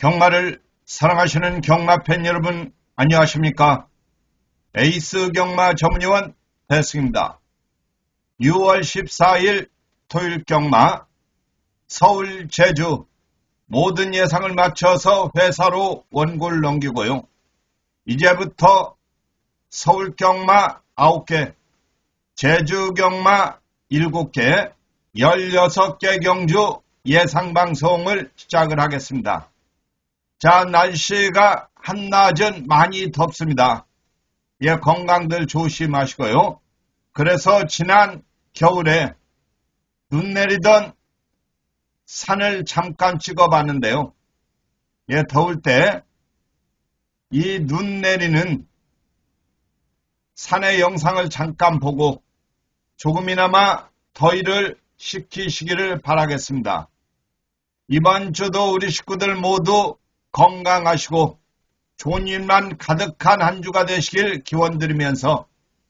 경마를 사랑하시는 경마팬 여러분 안녕하십니까? 에이스 경마 전문위원 대승입니다. 6월 14일 토요일 경마 서울, 제주 모든 예상을 맞춰서 회사로 원고를 넘기고요. 이제부터 서울 경마 9개, 제주 경마 7개, 16개 경주 예상방송을 시작을 하겠습니다. 자, 날씨가 한낮은 많이 덥습니다. 건강들 조심하시고요. 그래서 지난 겨울에 눈 내리던 산을 잠깐 찍어봤는데요. 더울 때 이 눈 내리는 산의 영상을 잠깐 보고 조금이나마 더위를 식히시기를 바라겠습니다. 이번 주도 우리 식구들 모두 건강하시고 좋은 일만 가득한 한 주가 되시길 기원드리면서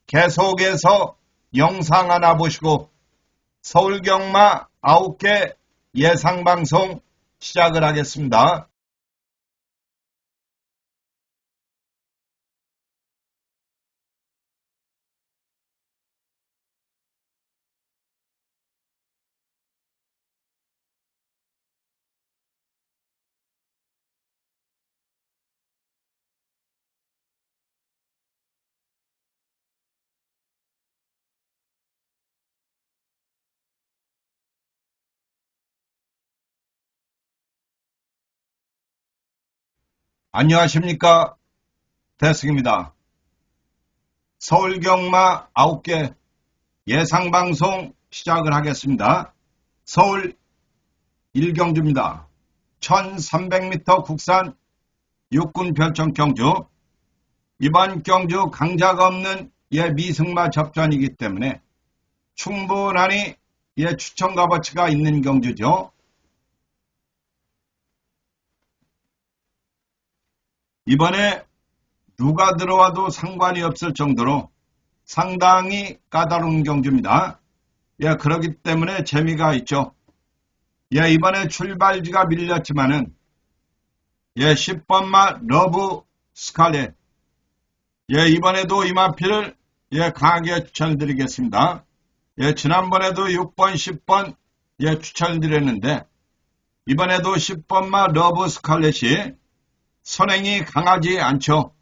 계속해서 영상 하나 보시고 서울경마 9개 예상방송 시작을 하겠습니다. 안녕하십니까? 대승입니다. 서울경마 9개 예상방송 시작을 하겠습니다. 서울 1경주입니다. 1300m 국산 육군 별정 경주. 이번 경주 강자가 없는 미승마 접전이기 때문에 충분하니 추천 값어치가 있는 경주죠. 이번에 누가 들어와도 상관이 없을 정도로 상당히 까다로운 경주입니다. 그렇기 때문에 재미가 있죠. 이번에 출발지가 밀렸지만은 10번마 러브 스칼렛. 이번에도 이마피를 강하게 추천드리겠습니다. 지난번에도 6번, 10번 추천드렸는데 이번에도 10번마 러브 스칼렛이 선행이 강하지 않죠.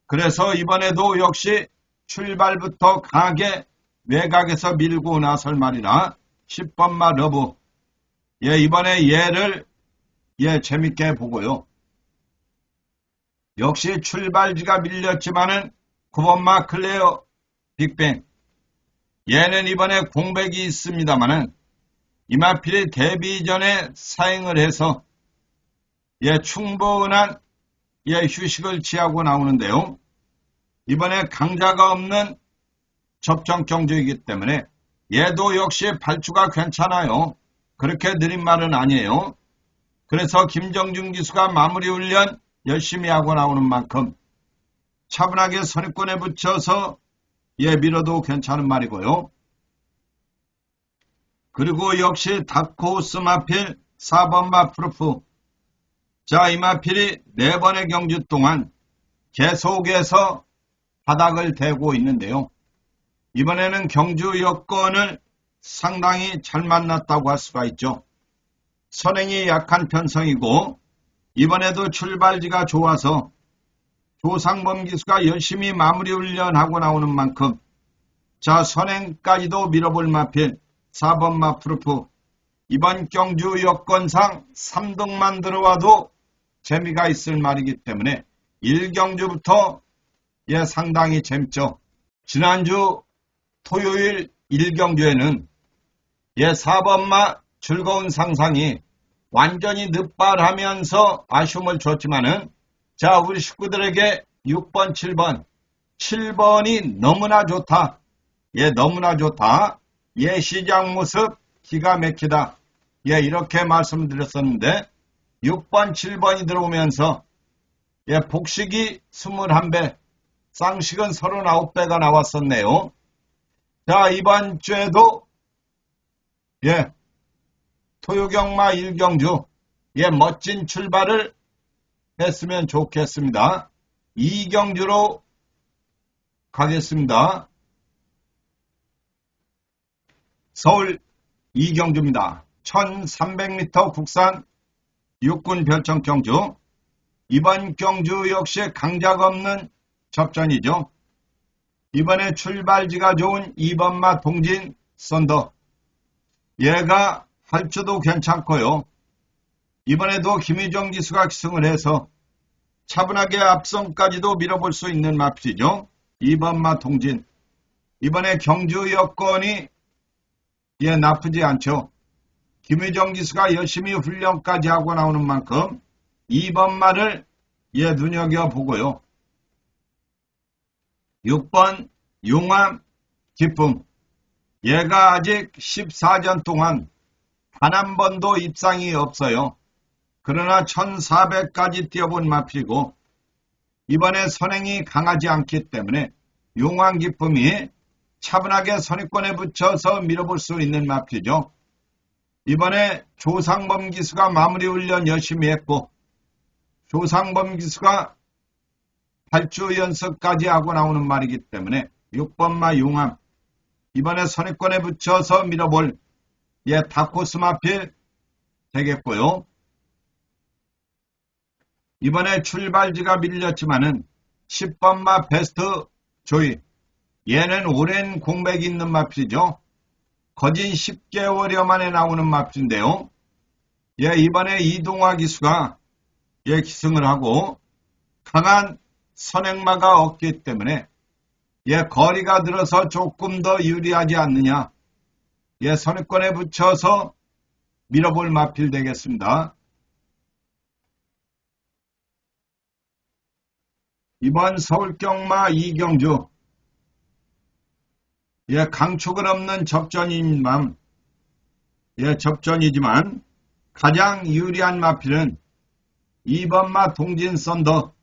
그래서 이번에도 역시 출발부터 강하게 외곽에서 밀고 나설 말이라 10번마 러브. 이번에 얘를 재밌게 보고요. 역시 출발지가 밀렸지만은 9번마 클레어 빅뱅. 얘는 이번에 공백이 있습니다만은 이마필이 데뷔 전에 사행을 해서 충분한 휴식을 취하고 나오는데요. 이번에 강자가 없는 접전 경주이기 때문에 얘도 역시 발주가 괜찮아요. 그렇게 느린 말은 아니에요. 그래서 김정준 기수가 마무리 훈련 열심히 하고 나오는 만큼 차분하게 선입권에 붙여서 밀어도 괜찮은 말이고요. 그리고 역시 다크호스 마필 4번마 프루프. 자, 이마필이 4번의 경주 동안 계속해서 바닥을 대고 있는데요. 이번에는 경주 여건을 상당히 잘 만났다고 할 수가 있죠. 선행이 약한 편성이고 이번에도 출발지가 좋아서 조상범 기수가 열심히 마무리 훈련하고 나오는 만큼 자, 선행까지도 밀어볼 마필 4번마 프루프. 이번 경주 여건상 3등만 들어와도 재미가 있을 말이기 때문에 1경주부터 상당히 재밌죠. 지난주 토요일 1경주에는 4번마 즐거운 상상이 완전히 늑발하면서 아쉬움을 줬지만은 자, 우리 식구들에게 6번, 7번, 7번이 너무나 좋다. 너무나 좋다. 시장 모습 기가 막히다. 이렇게 말씀드렸었는데 6번, 7번이 들어오면서 복식이 21배, 쌍식은 39배가 나왔었네요. 자, 이번 주에도 토요경마 1경주 멋진 출발을 했으면 좋겠습니다. 이경주로 가겠습니다. 서울 이경주입니다. 1300m 국산 육군 별청 경주. 이번 경주 역시 강작 없는 접전이죠. 이번에 출발지가 좋은 2번마 동진 썬더. 얘가 할주도 괜찮고요. 이번에도 김희정 기수가 기승을 해서 차분하게 앞선까지도 밀어볼 수 있는 마필이죠. 2번마 동진. 이번에 경주 여건이 나쁘지 않죠. 김희정 기수가 열심히 훈련까지 하고 나오는 만큼 2번마를 눈여겨보고요. 6번 용암 기쁨. 얘가 아직 14전 동안 단 한 번도 입상이 없어요. 그러나 1400까지 뛰어본 마필이고 이번에 선행이 강하지 않기 때문에 용암 기쁨이 차분하게 선입권에 붙여서 밀어볼 수 있는 마필이죠. 이번에 조상범 기수가 마무리 훈련 열심히 했고 조상범 기수가 8주 연습까지 하고 나오는 말이기 때문에 6번마 용암 이번에 선입권에 붙여서 밀어볼 다코스 마필 되겠고요. 이번에 출발지가 밀렸지만은 10번마 베스트 조이. 얘는 오랜 공백이 있는 마필이죠. 거진 10개월여 만에 나오는 마필인데요. 이번에 이동화 기수가 기승을 하고 강한 선행마가 없기 때문에 거리가 들어서 조금 더 유리하지 않느냐. 선입권에 붙여서 밀어볼 마필 되겠습니다. 이번 서울경마 이경주. 강축은 없는 접전이지만 가장 유리한 마필은 2번마 동진 썬더.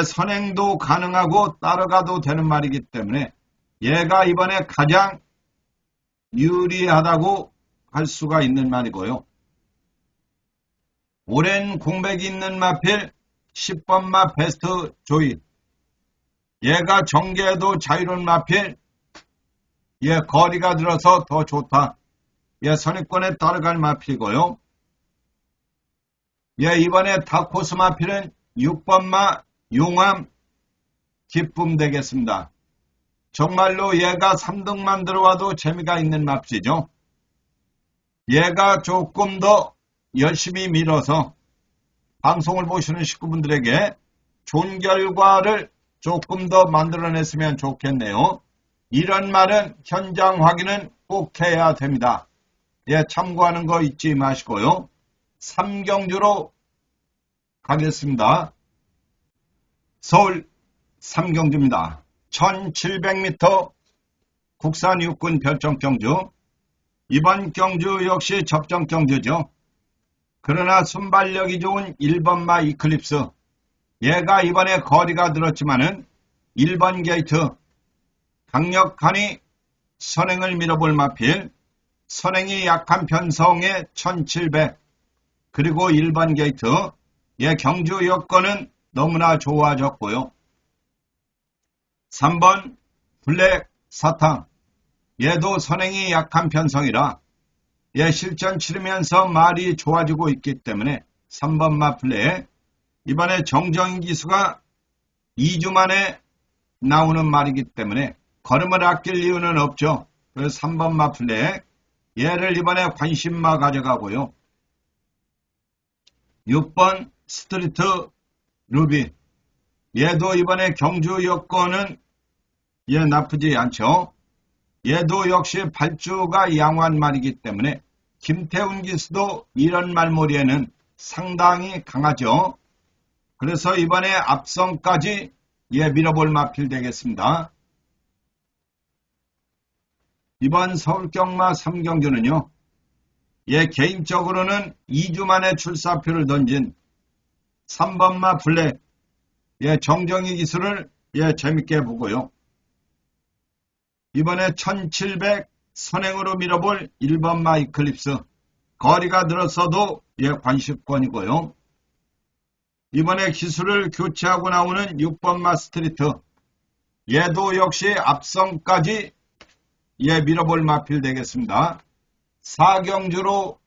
선행도 가능하고 따라가도 되는 말이기 때문에 얘가 이번에 가장 유리하다고 할 수가 있는 말이고요. 오랜 공백이 있는 마필 10번마 베스트 조이. 얘가 정계도 자유로운 마필. 거리가 들어서 더 좋다. 선입권에 따라갈 마필이고요. 이번에 다코스 마필은 6번마 용암 기쁨 되겠습니다. 정말로 얘가 3등만 들어와도 재미가 있는 마필이죠. 얘가 조금 더 열심히 밀어서 방송을 보시는 식구분들에게 좋은 결과를 조금 더 만들어냈으면 좋겠네요. 이런 말은 현장 확인은 꼭 해야 됩니다. 참고하는 거 잊지 마시고요. 3경주로 가겠습니다. 서울 3경주입니다. 1700m 국산 육군 별정 경주. 이번 경주 역시 접전 경주죠. 그러나 순발력이 좋은 1번마 이클립스. 얘가 이번에 거리가 들었지만은 1번 게이트 강력하니 선행을 밀어볼 마필. 선행이 약한 편성의 1700 그리고 1번 게이트. 경주 여건은 너무나 좋아졌고요. 3번 블랙 사탕. 얘도 선행이 약한 편성이라 실전 치르면서 말이 좋아지고 있기 때문에 3번마 블랙. 이번에 정정인 기수가 2주 만에 나오는 말이기 때문에 걸음을 아낄 이유는 없죠. 그래서 3번마 블랙. 얘를 이번에 관심마 가져가고요. 6번 스트리트 루비. 얘도 이번에 경주 여건은 나쁘지 않죠. 얘도 역시 발주가 양호한 말이기 때문에 김태훈 기수도 이런 말머리에는 상당히 강하죠. 그래서 이번에 앞선까지 밀어볼 마필 되겠습니다. 이번 서울경마 3경주는요. 개인적으로는 2주 만에 출사표를 던진 3번마 블랙 정정희 기수를 재밌게 보고요. 이번에 1700 선행으로 밀어볼 1번마 이클립스. 거리가 늘었어도 관시권이고요. 이번에 기수를 교체하고 나오는 6번마 스트리트. 얘도 역시 앞선까지 밀어볼 마필 되겠습니다. 4경주로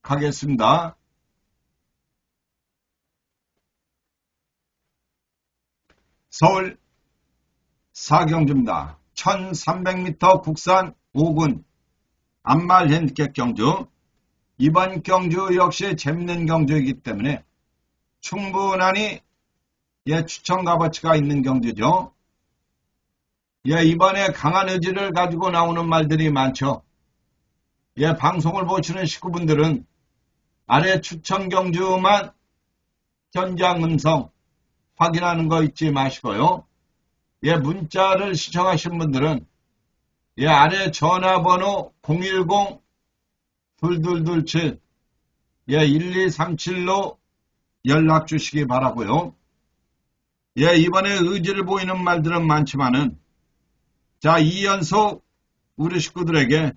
가겠습니다. 서울 4경주입니다. 1300m 국산 5군 안말 핸디캡 경주. 이번 경주 역시 재밌는 경주이기 때문에 충분하니 추천 값어치가 있는 경주죠. 이번에 강한 의지를 가지고 나오는 말들이 많죠. 방송을 보시는 식구분들은 아래 추천 경주만 현장 음성 확인하는 거 잊지 마시고요. 문자를 시청하신 분들은 아래 전화번호 010-2227-1237로 연락 주시기 바라고요. 이번에 의지를 보이는 말들은 많지만은 자, 2연속 우리 식구들에게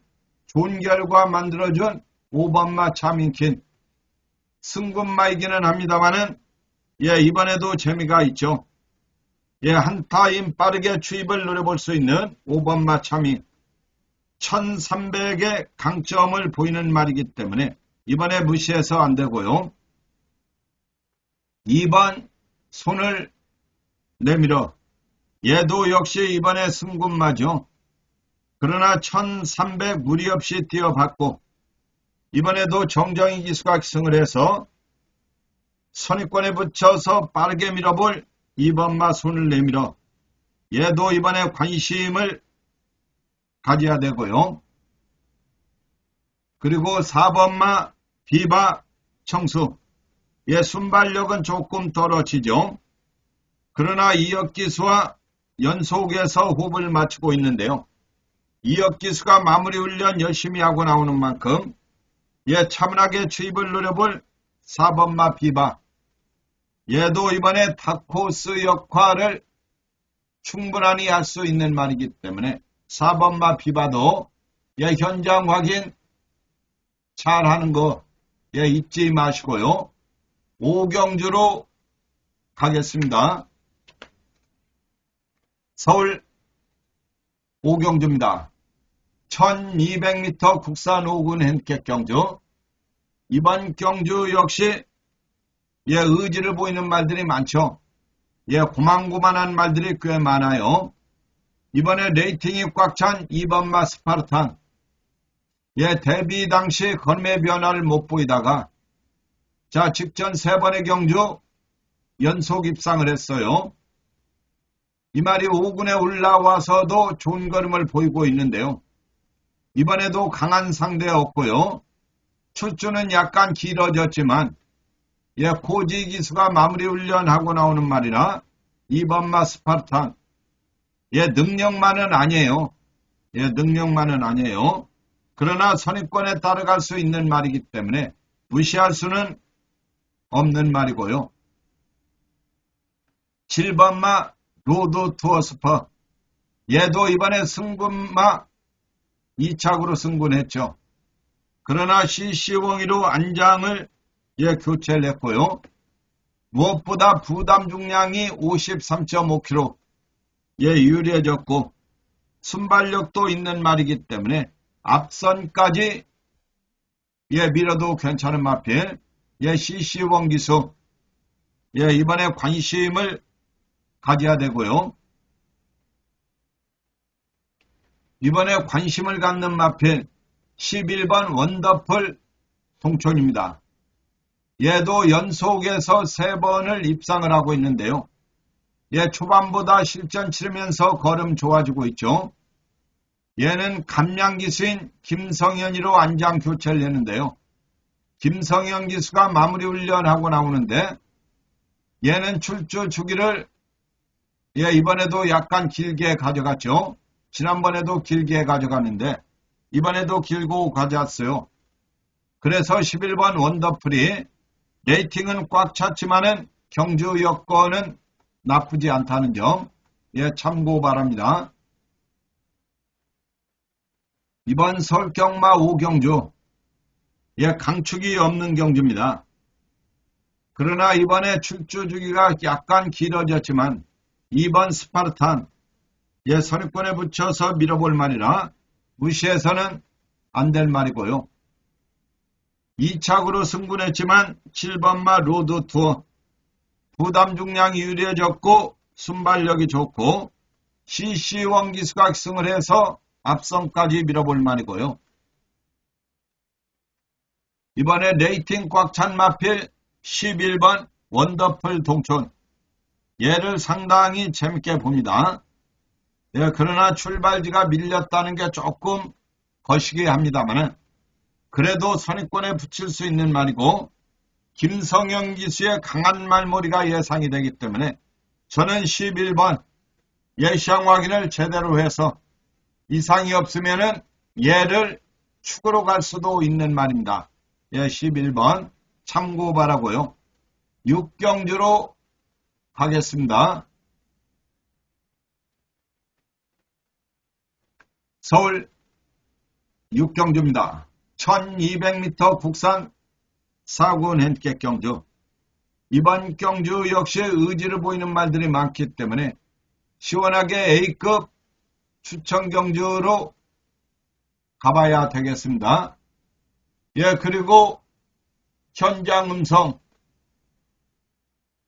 좋은 결과 만들어준 5번마 차민킨 승분마이기는 합니다만은 이번에도 재미가 있죠. 한타임 빠르게 추입을 노려볼 수 있는 5번마 차민 1300의 강점을 보이는 말이기 때문에 이번에 무시해서 안 되고요. 2번 손을 내밀어. 얘도 역시 이번에 승군마죠. 그러나 1300 무리 없이 뛰어봤고 이번에도 정정희 기수가 기승을 해서 선입권에 붙여서 빠르게 밀어볼 2번마 손을 내밀어. 얘도 이번에 관심을 가져야 되고요. 그리고 4번마 비바 청수. 순발력은 조금 떨어지죠. 그러나 이역기수와 연속해서 호흡을 맞추고 있는데요. 이역기수가 마무리 훈련 열심히 하고 나오는 만큼 차분하게 추입을 노려볼 4번마 비바. 얘도 이번에 다코스 역할을 충분히 할 수 있는 말이기 때문에 4번마 비바도 현장 확인 잘 하는 거 잊지 마시고요. 5경주로 가겠습니다. 서울 5경주입니다. 1200m 국산 5군 핸디캡 경주. 이번 경주 역시 의지를 보이는 말들이 많죠. 고만고만한 말들이 꽤 많아요. 이번에 레이팅이 꽉 찬 2번마 스파르탄. 데뷔 당시 걸음의 변화를 못 보이다가 직전 3번의 경주 연속 입상을 했어요. 이 말이 5군에 올라와서도 좋은 걸음을 보이고 있는데요. 이번에도 강한 상대였고요. 출주는 약간 길어졌지만 코지 기수가 마무리 훈련하고 나오는 말이라 2번마 스파르탄 능력만은 아니에요. 능력만은 아니에요. 그러나 선입권에 따라갈 수 있는 말이기 때문에 무시할 수는 없는 말이고요. 7번마 로드 투어 스퍼. 얘도 이번에 승군마 2착으로 승군했죠. 그러나 CC02로 안장을 교체를 했고요. 무엇보다 부담 중량이 53.5kg 유리해졌고 순발력도 있는 말이기 때문에 앞선까지 밀어도 괜찮은 마필 CC1 기수 이번에 관심을 가져야 되고요. 이번에 관심을 갖는 마필 11번 원더풀 송촌입니다. 얘도 연속해서 3번을 입상을 하고 있는데요. 초반보다 실전 치르면서 걸음 좋아지고 있죠. 얘는 감량 기수인 김성현이로 안장 교체를 했는데요. 김성현 기수가 마무리 훈련하고 나오는데 얘는 출주 주기를 이번에도 약간 길게 가져갔죠. 지난번에도 길게 가져갔는데 이번에도 길고 가져왔어요. 그래서 11번 원더풀이 레이팅은 꽉 찼지만은 경주 여건은 나쁘지 않다는 점 참고 바랍니다. 이번 서울경마 5경주 강축이 없는 경주입니다. 그러나 이번에 출주 주기가 약간 길어졌지만 2번 스파르탄 선입권에 붙여서 밀어볼 말이라 무시해서는 안 될 말이고요. 2착으로 승분했지만 7번마 로드 투어 부담 중량이 유리해졌고 순발력이 좋고 CC 원기수가 승을 해서 앞선까지 밀어볼 말이고요. 이번에 레이팅 꽉 찬 마필 11번 원더풀 동촌 얘를 상당히 재밌게 봅니다. 그러나 출발지가 밀렸다는 게 조금 거시기 합니다만 그래도 선입권에 붙일 수 있는 말이고 김성영 기수의 강한 말머리가 예상이 되기 때문에 저는 11번 시향 확인을 제대로 해서 이상이 없으면은 얘를 축으로 갈 수도 있는 말입니다. 11번 참고 바라고요. 6경주로 가겠습니다. 서울 6경주입니다. 1200m 국산 4군 핸디캡 경주. 이번 경주 역시 의지를 보이는 말들이 많기 때문에 시원하게 A급 추천 경주로 가봐야 되겠습니다. 그리고 현장 음성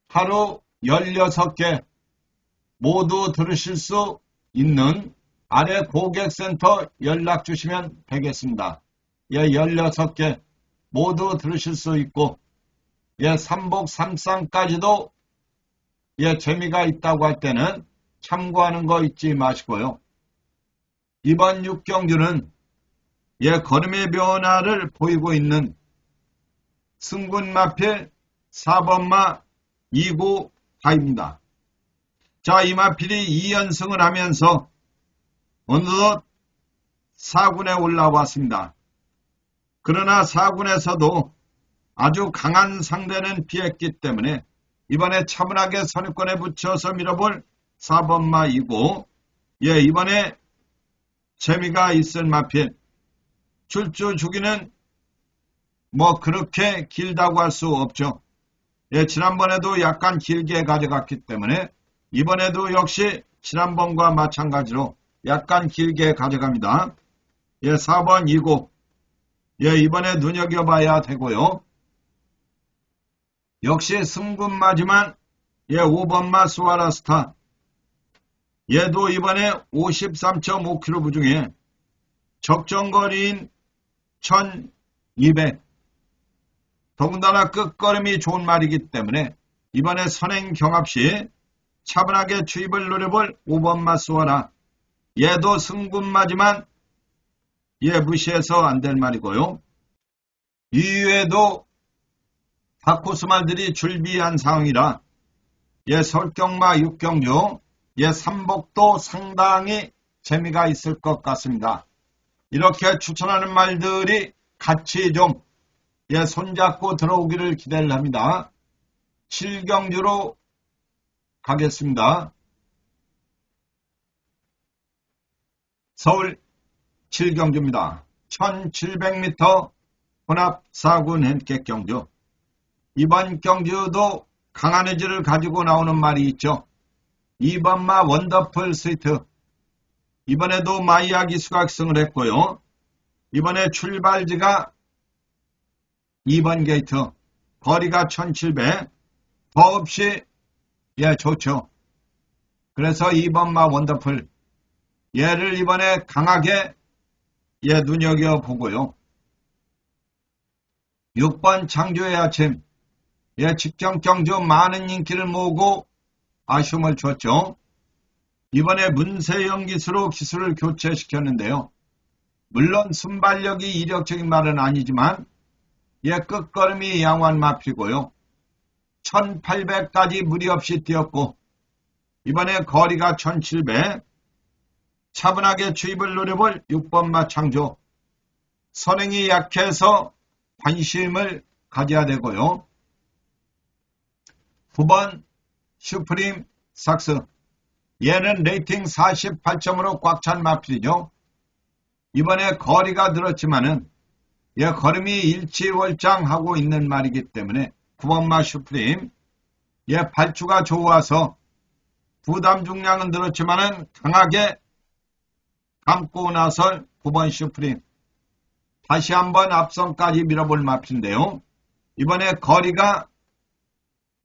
하루 16개 모두 들으실 수 있는 아래 고객센터 연락 주시면 되겠습니다. 16개 모두 들으실 수 있고 삼복 삼상까지도 재미가 있다고 할 때는 참고하는 거 잊지 마시고요. 이번 6경주는 걸음의 변화를 보이고 있는 승군마필 4번마 2구 가입니다. 자, 이 마필이 2연승을 하면서 어느덧 4군에 올라왔습니다. 그러나 4군에서도 아주 강한 상대는 피했기 때문에 이번에 차분하게 선입권에 붙여서 밀어볼 4번마 2구 이번에 재미가 있을 마필 출주 주기는 그렇게 길다고 할 수 없죠. 지난번에도 약간 길게 가져갔기 때문에 이번에도 역시 지난번과 마찬가지로 약간 길게 가져갑니다. 4번 2구 이번에 눈여겨봐야 되고요. 역시 승군마지만 5번마 스와라스타 얘도 이번에 53.5km 부중에 적정거리인 1200 더군다나 끝걸음이 좋은 말이기 때문에 이번에 선행 경합시 차분하게 추입을 노려볼 5번마 스와라 얘도 승군마지만 무시해서 안 될 말이고요. 이외에도 다코스 말들이 줄비한 상황이라 설경마 6경주 삼복도 상당히 재미가 있을 것 같습니다. 이렇게 추천하는 말들이 같이 좀 손잡고 들어오기를 기대를 합니다. 7경주로 가겠습니다. 서울 7경주입니다. 1700m 혼합 4군 핸디캡 경주. 이번 경주도 강한 의지를 가지고 나오는 말이 있죠. 2번마 원더풀 스위트. 이번에도 마이야 기수가 승을 했고요. 이번에 출발지가 2번 게이트. 거리가 1700. 더 없이 좋죠. 그래서 2번마 원더풀. 얘를 이번에 강하게 눈여겨보고요. 6번 창조의 아침. 직전 경주 많은 인기를 모으고 아쉬움을 줬죠. 이번에 문세영 기수로 기수를 교체시켰는데요. 물론 순발력이 이력적인 말은 아니지만 끝걸음이 양호한 마필이고요. 1800까지 무리 없이 뛰었고 이번에 거리가 1700 차분하게 주입을 노려볼 6번마 창조. 선행이 약해서 관심을 가져야 되고요. 9번 슈프림 삭스. 얘는 레이팅 48점으로 꽉 찬 마필이죠. 이번에 거리가 늘었지만은 걸음이 일치월장하고 있는 말이기 때문에 9번마 슈프림, 발주가 좋아서 부담 중량은 늘었지만은 강하게 감고 나설 9번 슈프림. 다시 한번 앞선까지 밀어볼 마필인데요. 이번에 거리가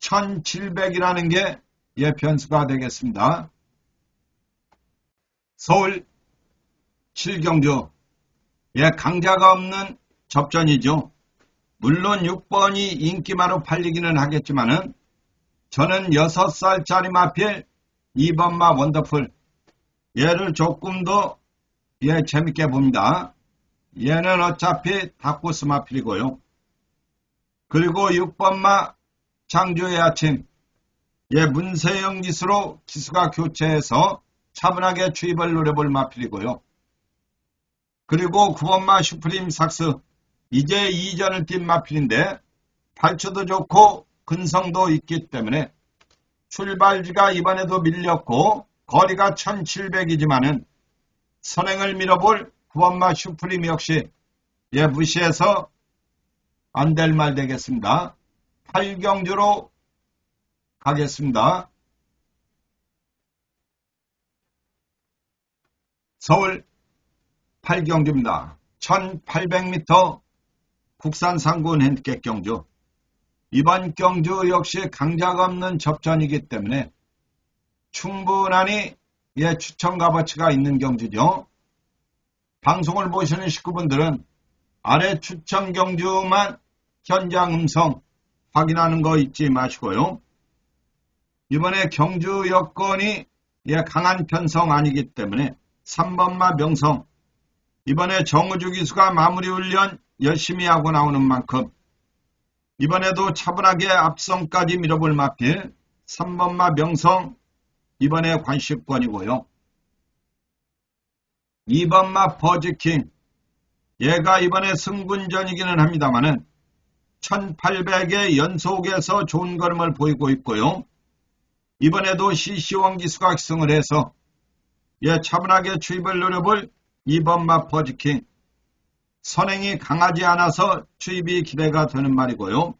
1700이라는 게 변수가 되겠습니다. 서울 7경주. 강자가 없는 접전이죠. 물론 6번이 인기마로 팔리기는 하겠지만은 저는 6살짜리 마필 2번마 원더풀. 얘를 조금 더 재밌게 봅니다. 얘는 어차피 다코스 마필이고요. 그리고 6번마 장주의 아침. 문세영 기수로 기수가 교체해서 차분하게 추입을 노려볼 마필이고요. 그리고 9번마 슈프림 삭스. 이제 2전을 뛴 마필인데 발초도 좋고 근성도 있기 때문에 출발지가 이번에도 밀렸고 거리가 1700이지만은 선행을 밀어볼 9번마 슈프림 역시 무시해서 안 될 말 되겠습니다. 8경주로 가겠습니다. 서울 8경주입니다. 1800m 국산 상군 핸디캡 경주. 이번 경주 역시 강자가 없는 접전이기 때문에 충분하니 추천 값어치가 있는 경주죠. 방송을 보시는 식구분들은 아래 추천 경주만 현장 음성 확인하는 거 잊지 마시고요. 이번에 경주 여건이 강한 편성 아니기 때문에 3번마 명성. 이번에 정우주 기수가 마무리 훈련 열심히 하고 나오는 만큼 이번에도 차분하게 앞선까지 밀어볼 마필 3번마 명성. 이번에 관식권이고요. 2번마 버즈킹. 얘가 이번에 승분전이기는 합니다만은 1800의 연속에서 좋은 걸음을 보이고 있고요. 이번에도 CC1 기수가 기승을 해서 차분하게 추입을 노려볼 2번마 버즈킹. 선행이 강하지 않아서 추입이 기대가 되는 말이고요.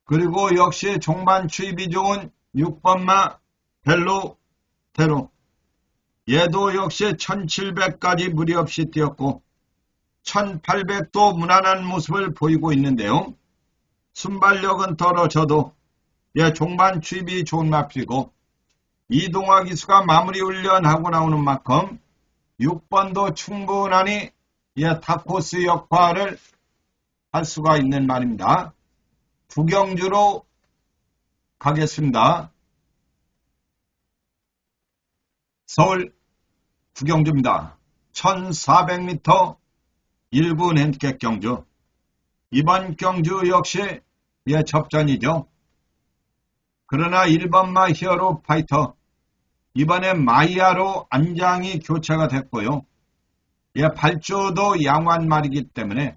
그리고 역시 종반 추입이 좋은 6번마 벨로테로. 얘도 역시 1700까지 무리 없이 뛰었고 1800도 무난한 모습을 보이고 있는데요. 순발력은 떨어져도 종반 추입이 좋은 마필이고 이동화 기수가 마무리 훈련하고 나오는 만큼 6번도 충분하니 타코스 역할을 할 수가 있는 말입니다. 9경주로 가겠습니다. 서울 9경주입니다. 1400m 1군 핸디캡 경주. 이번 경주 역시 접전이죠. 그러나 1번마 히어로 파이터. 이번에 마이야로 안장이 교체가 됐고요. 발주도 양호한 말이기 때문에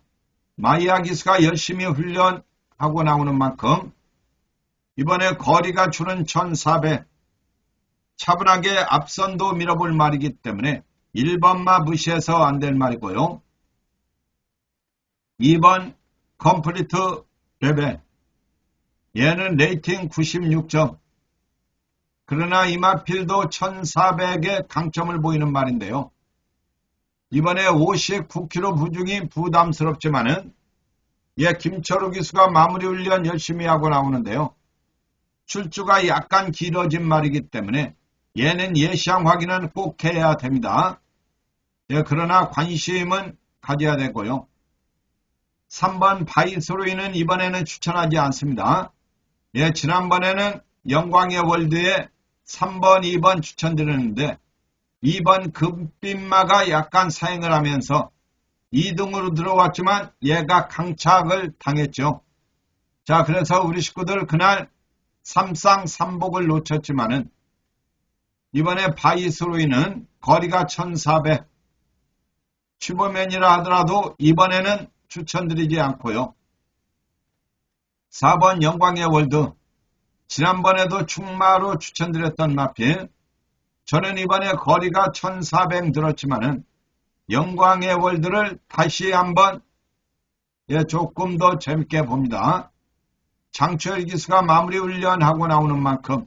마이야 기수가 열심히 훈련하고 나오는 만큼 이번에 거리가 주는 1400. 차분하게 앞선도 밀어볼 말이기 때문에 1번마 무시해서 안 될 말이고요. 2번 컴플리트 레벨. 얘는 레이팅 96점. 그러나 이마필도 1400의 강점을 보이는 말인데요. 이번에 59kg 부중이 부담스럽지만은 김철우 기수가 마무리 훈련 열심히 하고 나오는데요. 출주가 약간 길어진 말이기 때문에 얘는 예시항 확인은 꼭 해야 됩니다. 그러나 관심은 가져야 되고요. 3번 바이스로이는 이번에는 추천하지 않습니다. 지난번에는 영광의 월드에 3번, 2번 추천드렸는데 2번 금빛마가 약간 사행을 하면서 2등으로 들어왔지만 얘가 강착을 당했죠. 자, 그래서 우리 식구들 그날 3쌍 3복을 놓쳤지만은 이번에 바이스로이는 거리가 1400. 슈퍼맨이라 하더라도 이번에는 추천드리지 않고요. 4번 영광의 월드. 지난번에도 충마로 추천드렸던 마필. 저는 이번에 거리가 1400 들었지만은 영광의 월드를 다시 한번 조금 더 재밌게 봅니다. 장철 기수가 마무리 훈련하고 나오는 만큼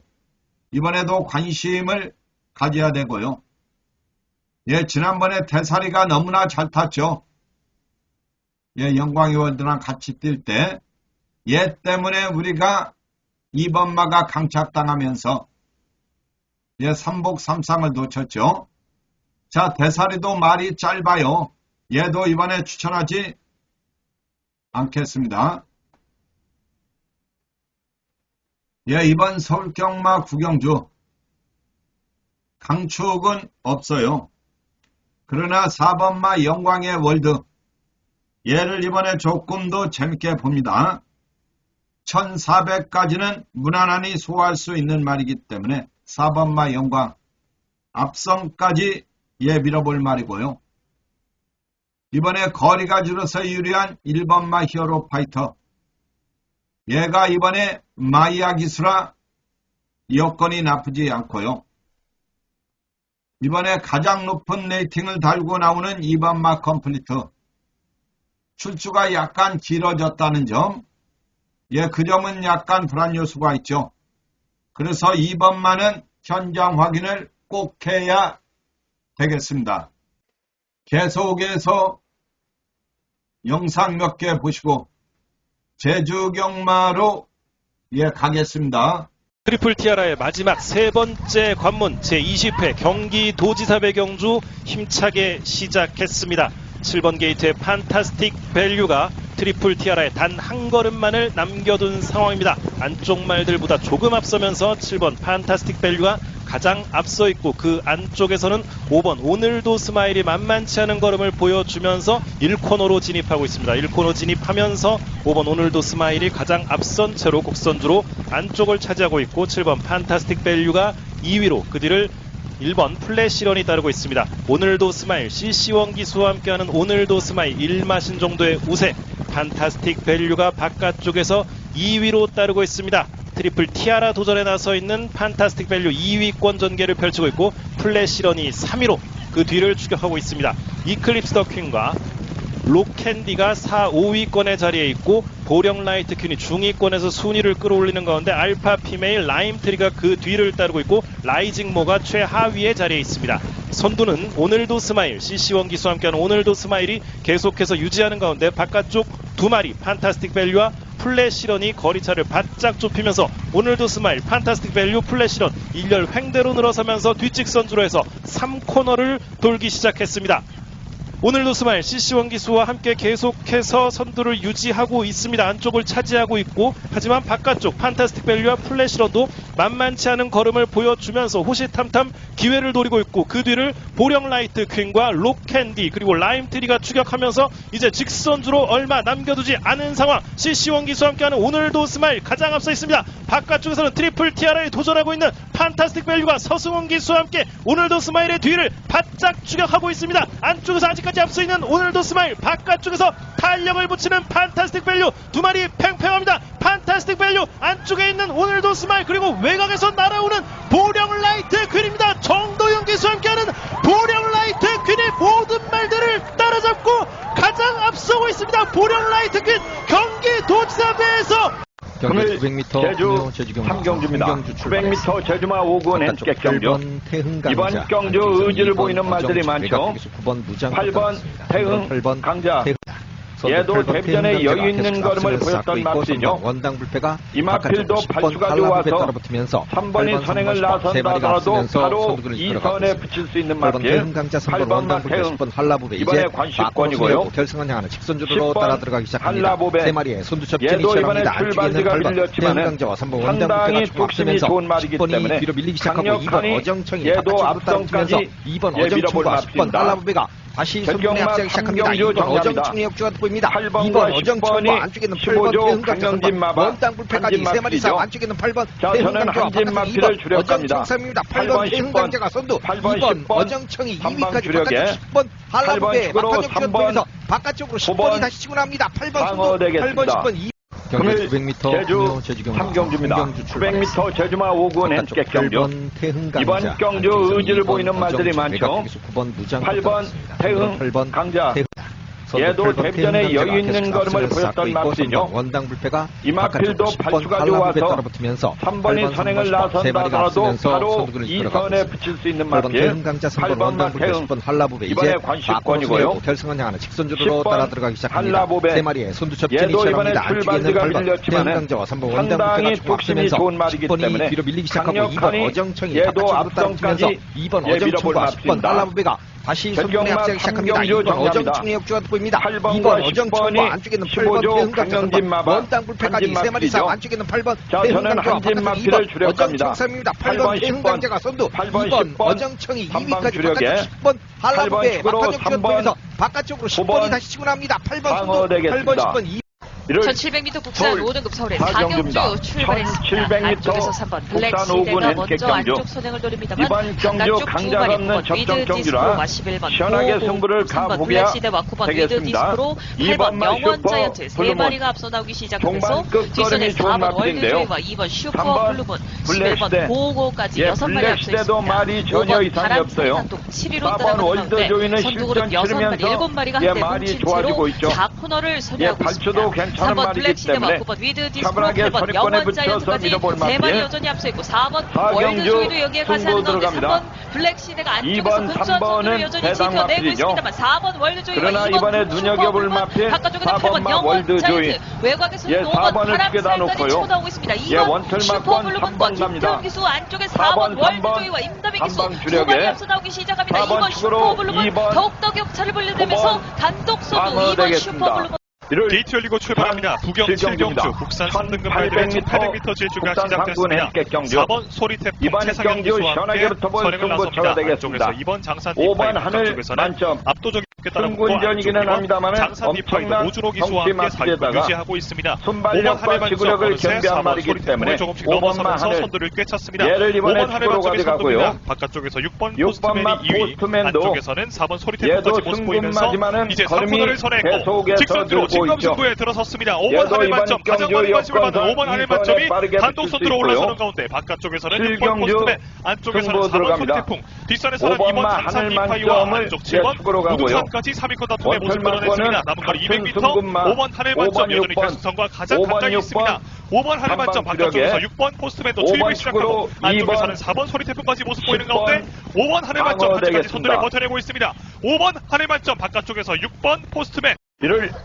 이번에도 관심을 가져야 되고요. 지난번에 대사리가 너무나 잘 탔죠. 영광의 월드랑 같이 뛸 때 때문에 우리가 2번마가 강착당하면서 3복 3상을 놓쳤죠. 자, 대사리도 말이 짧아요. 얘도 이번에 추천하지 않겠습니다. 이번 서울경마 구경주 강축은 없어요. 그러나 4번마 영광의 월드 얘를 이번에 조금 더 재밌게 봅니다. 1400까지는 무난하니 소화할 수 있는 말이기 때문에 4번마 영광 앞선까지 밀어볼 말이고요. 이번에 거리가 줄어서 유리한 1번마 히어로 파이터 얘가 이번에 마이야 기수라 여건이 나쁘지 않고요. 이번에 가장 높은 레이팅을 달고 나오는 2번마 컴플리트 출주가 약간 길어졌다는 점 그 점은 약간 불안 요소가 있죠. 그래서 2번마는 현장 확인을 꼭 해야 되겠습니다. 계속해서 영상 몇 개 보시고 제주경마로 가겠습니다. 트리플 티아라의 마지막 세 번째 관문 제20회 경기도지사 배경주 힘차게 시작했습니다. 7번 게이트의 판타스틱 밸류가 트리플 티아라에 단 한 걸음만을 남겨둔 상황입니다. 안쪽 말들보다 조금 앞서면서 7번 판타스틱 밸류가 가장 앞서 있고 그 안쪽에서는 5번 오늘도 스마일이 만만치 않은 걸음을 보여주면서 1코너로 진입하고 있습니다. 1코너 진입하면서 5번 오늘도 스마일이 가장 앞선 채로 곡선주로 안쪽을 차지하고 있고 7번 판타스틱 밸류가 2위로 그 뒤를 1번 플래시런이 따르고 있습니다. 오늘도 스마일 CC1 기수와 함께하는 오늘도 스마일 1마신 정도의 우세 판타스틱 밸류가 바깥쪽에서 2위로 따르고 있습니다. 트리플 티아라 도전에 나서 있는 판타스틱 밸류 2위권 전개를 펼치고 있고 플래시런이 3위로 그 뒤를 추격하고 있습니다. 이클립스 더 퀸과 록캔디가 4, 5위권의 자리에 있고 보령 라이트 퀸이 중위권에서 순위를 끌어올리는 가운데 알파 피메일 라임트리가 그 뒤를 따르고 있고 라이징 모가 최하위의 자리에 있습니다. 선두는 오늘도 스마일 CC1 기수와 함께하는 오늘도 스마일이 계속해서 유지하는 가운데 바깥쪽 두 마리 판타스틱 밸류와 플래시런이 거리차를 바짝 좁히면서 오늘도 스마일 판타스틱 밸류 플래시런 1열 횡대로 늘어서면서 뒷직선주로 해서 3코너를 돌기 시작했습니다. 오늘도 스마일 CC1 기수와 함께 계속해서 선두를 유지하고 있습니다. 안쪽을 차지하고 있고 하지만 바깥쪽 판타스틱 밸류와 플래시런도 만만치 않은 걸음을 보여주면서 호시탐탐 기회를 노리고 있고 그 뒤를 보령 라이트 퀸과 록캔디 그리고 라임트리가 추격하면서 이제 직선주로 얼마 남겨두지 않은 상황. CC1 기수와 함께하는 오늘도 스마일 가장 앞서 있습니다. 바깥쪽에서는 트리플 티아라에 도전하고 있는 판타스틱 밸류가 서승훈 기수와 함께 오늘도 스마일의 뒤를 바짝 추격하고 있습니다. 안쪽에서 아직까지 앞서 있는 오늘도 스마일 바깥쪽에서 탄력을 붙이는 판타스틱 밸류 두 마리 팽팽합니다. 판타스틱 밸류 안쪽에 있는 오늘도 스마일 그리고 외곽에서 날아오는 보령 라이트 퀸입니다. 정도영 기수와 함께하는 보령 라이트 퀸이 모든 말들을 따라잡고 가장 앞서고 있습니다. 보령 라이트 퀸 경기도지사배에서 오늘 제주 함경주입니다. 900m 제주마 5군 엔티켓 경주. 이번 경주 의지를 보이는 말들이 많죠. 8번 태흥 강자. 얘도 데뷔전에 여유 있는 걸음을 보였던 맙시죠. 이마필도 발수가 좋아서 3번이 선행을 나선다더라도 바로 2선에 붙일 수 있는 마필 8번 태흥 이번에 관심권이고요. 10번 한라보벤 얘도 이번에 출발지가 밀렸지만 상당히 뚝심이 좋은 말이기 때문에 강력하니 얘도 앞선까지 밀어볼 맙입니다. 다시 선두에 앞서기 시작합니다. 2번 어정청의 역주가 보입니다. 2번 어정청과 안쪽에는 8번 태흥강자 원땅 불패까지 3마리사 안쪽에는 8번 태흥강자와 바깥에는 2번 어정청입니다. 8번 태흥강자가 선두 2번 어정청이 2위까지 바깥쪽 10번 한라부배 막판 역주가 보이면서 바깥쪽으로 10번이 다시 치고 나옵니다. 8번 선두 8번 10번 금일 제주 3경주입니다. 900m 제주마 5군 헨켓 경주. 이번 경주 의지를 보이는 말들이 많죠. 8번 태흥 강자. 얘도 데뷔전에 여유 있는 걸음을 보였던 맙시죠. 이마필도 발수가 좋아서 3번이 선행을 나선다 하더라도 바로 2선에 붙일 수 있는 맙필. 8번 태흥 이번에 관심권이고요. 10번 한라보배 얘도 이번에 출발지가 밀렸지만 상당히 독심이 좋은 말이기 때문에 강력하니 얘도 앞선까지 밀어볼 맙입니다. 다시 선봉에 앞서기 시작합니다. 2번 어정충의 역주가 보입니다. 2번 어정충과 안쪽에는 8번 대흥강자 먼 땅불패까지 3마리사 안쪽에는 8번 대흥강자와 바깥쪽 2번 어정충입니다. 8번 대흥강자가 선두 2번 어정충이 2위까지 바깥쪽 10번 한라부배 막판 역주가 보이면서 바깥쪽으로 10번이 다시 치고 납니다. 8번 선두 8번 10번 2 1700m 국산 5등급 서울의 4경주 출발했습니다. 안쪽에서 3번 블랙시대가 먼저 안쪽 선행을 노립니다만 이번 경주 강자 없는 접전 경주라 시원하게 승부를 가보게 되겠습니다. 8번 영원자이언트 3마리가 앞서 나오기 시작하면서 뒷선에 4번 월드조이와 2번 슈퍼블루문 11번 고고까지 6마리 앞서 있습니다. 5번 바람산탄 7위로 따라가는데 선두그룹 6마리 7마리가 한데 뭉친 채로 4코너를 선회하고 있습니다. 3번 블랙시대와 9번 위드 디스프로 8번 영원자이언트까지 3마리 여전히 앞서 있고 4번 월드조이도 여기에 가세하는 가운데 3번 블랙시대가 안쪽에서 근소한 선두를 여전히 지켜내고 있습니다만 4번 월드조이와 2번 슈퍼블루문 바깥쪽에서 8번 영원자이언트 외곽에서 5번 바람살까지 치고 나오고 있습니다. 2번 슈퍼블루문과 김태훈 기수 안쪽에 4번 월드조이와 임다빈 기수 2번이 앞서 나오기 시작합니다. 2번 슈퍼블루문 더욱더 격차를 벌려대면서 단독 선두 2번 슈퍼블루문 게이트 열리고 출발합니다. 부경 7경주 국산 3등급 말들의 1800m 질주가 시작됐습니다. 4번 소리태풍 이번 최상현 경주 기수와 함께 시원하게 붙어볼 선행을 승부처가 나섭니다. 되겠습니다. 안쪽에서 2번 장산 5번 하늘 만점 압도적인 따라붙고 승군전이기는 합니다만 장산 디파이더 오준호 기수와 함께 사격을 유지하고 있습니다. 5번 순발력과 지구력을 겸비한 말이기 때문에 조금씩 5번만 넘어서면서 하늘 선두를 꿰찼습니다. 얘를 이번에 5번 하늘 축으로 만점이 가져가고요. 선두입니다. 바깥쪽에서 6번 6번 포스트맨이 맛 2위 포스트맨도 안쪽에서는 4번 소리태풍까지 얘도 모습 보이면서 승군마지만은 이제 걸음이 3코너를 선행고 계속해서 직선주로 들고 있죠. 진검승부에 들어섰습니다. 5번 얘도 하늘 이번 만점 가장 많은 경주 관심을 받는 여권상 5번 하늘 2번에 만점이 빠르게 단독 붙을 수 선두로 있고요. 올라서는 가운데 바깥쪽에서는 6번 7경주 포스트맨 안쪽에서는 승부 4번 들어갑니다. 소리태풍 뒷선에서는 2번 5번만 장산 하늘 디파이와 만점을 안쪽 7번 축으로 가고요. 우두산까지 3위권 다툼의 모습을 드러냈습니다. 남은 거리 200m 5번 하늘 만점 여전히 결승선과 가장 가까이 있습니다. 5번 하늘 만점 바깥쪽에서 6번 포스트맨도 출입을 시작하고 안쪽에서는 4번 소리태풍까지 모습 보이는 가운데 5번 하늘 만점 아직까지 선두를 버텨내고 있습니다. 5번 하늘 만점 바깥쪽에서 6번 포스트맨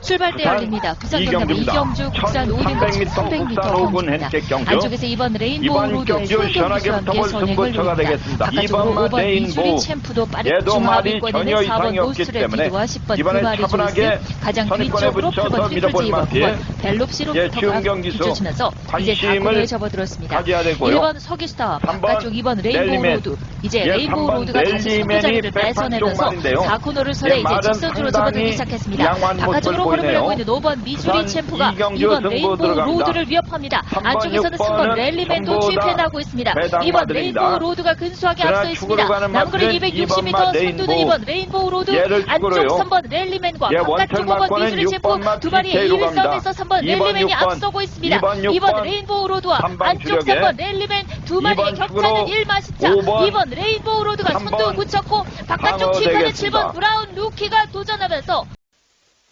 출발대 열립니다. 부산경남 이경주 국산 5등급 300m 경주입니다. 안쪽에서 2번 레인보우 로드 최경기수와 함께 선행을 노립니다. 바깥쪽으로 5번 미주리 챔프도 빠르게 중하위권에는 4번 노스트레피드와 10번 그마리 조이스 가장 뒤쪽으로 8번 트리플 9번 벨롭시로부터가 뒤쫓으면서 이제 4코너에 접어들었습니다. 1번 서기스타 바깥쪽 2번 레인보우 로드 이제 레인보우 로드가 다시 선두 자리를 뺏어내면서 4코너를 선해 이제 직선주로 접어들기 시작했습니다. 바깥쪽으로 걸음을 내고 있는 5번 미주리 챔프가 2번 레인보우 로드를 위협합니다. 안쪽에서는 3번 랠리맨도 추입해나고 있습니다. 2번 레인보우 로드가 근소하게 앞서 있습니다. 남거리 260m 선두는 2번 레인보우 로드 안쪽 3번 랠리맨과 바깥쪽 5번 미주리 챔프 두 마리의 2위 싸움에서 3번 랠리맨이 앞서고 있습니다. 2번 레인보우 로드와 안쪽 3번 랠리맨 두 마리의 격차는 1마시차 2번 레인보우 로드가 선두 굳혔고 바깥쪽 추입하는 7번 브라운 루키가 도전하면서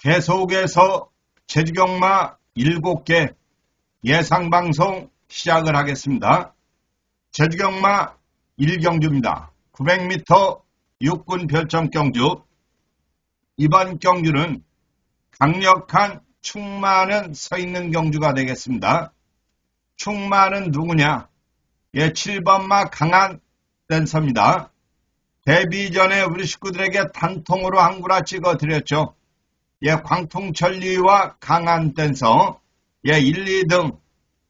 계속해서 제주경마 7개 예상방송 시작을 하겠습니다. 제주경마 1경주입니다. 900m 육군 별점경주. 이번 경주는 강력한 충마는 서있는 경주가 되겠습니다. 충마는 누구냐? 7번마 강한 댄서입니다. 데뷔 전에 우리 식구들에게 단통으로 한구라 찍어드렸죠. 광통천리와 강한 댄서 1, 2등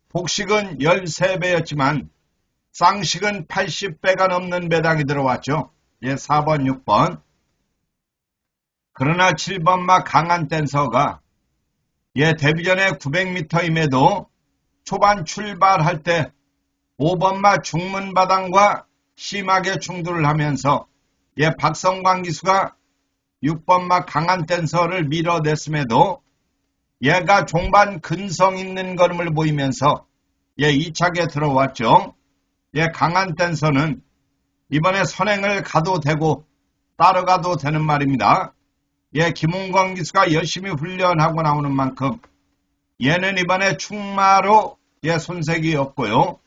복식은 13배였지만 쌍식은 80배가 넘는 배당이 들어왔죠. 4번, 6번. 그러나 7번마 강한 댄서가 데뷔 전에 900m임에도 초반 출발할 때 5번마 중문바당과 심하게 충돌을 하면서 박성광 기수가 6번마 강한 댄서를 밀어냈음에도 얘가 종반 근성 있는 걸음을 보이면서 2차게 들어왔죠. 강한 댄서는 이번에 선행을 가도 되고 따라가도 되는 말입니다. 김홍건 기수가 열심히 훈련하고 나오는 만큼 얘는 이번에 충마로 손색이 없고요.